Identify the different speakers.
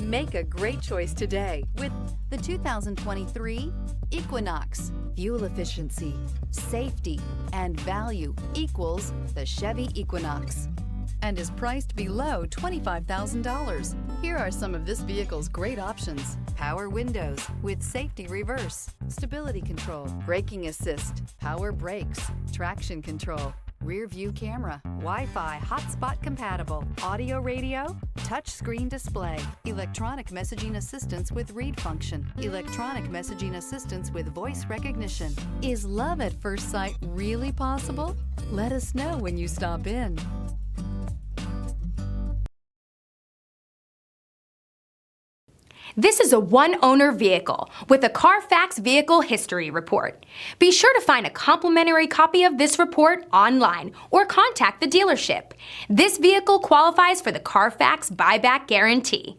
Speaker 1: Make a great choice today with the 2023 Equinox. Fuel efficiency, safety, and value equals the Chevy Equinox and is priced below $25,000. Here are some of this vehicle's great options: power windows with safety reverse, stability control, braking assist, power brakes, traction control, rear view camera, Wi-Fi hotspot compatible, audio radio, touchscreen display, electronic messaging assistance with read function, electronic messaging assistance with voice recognition. Is love at first sight really possible? Let us know when you stop in.
Speaker 2: This is a one-owner vehicle with a Carfax Vehicle History Report. Be sure to find a complimentary copy of this report online or contact the dealership. This vehicle qualifies for the Carfax Buyback Guarantee.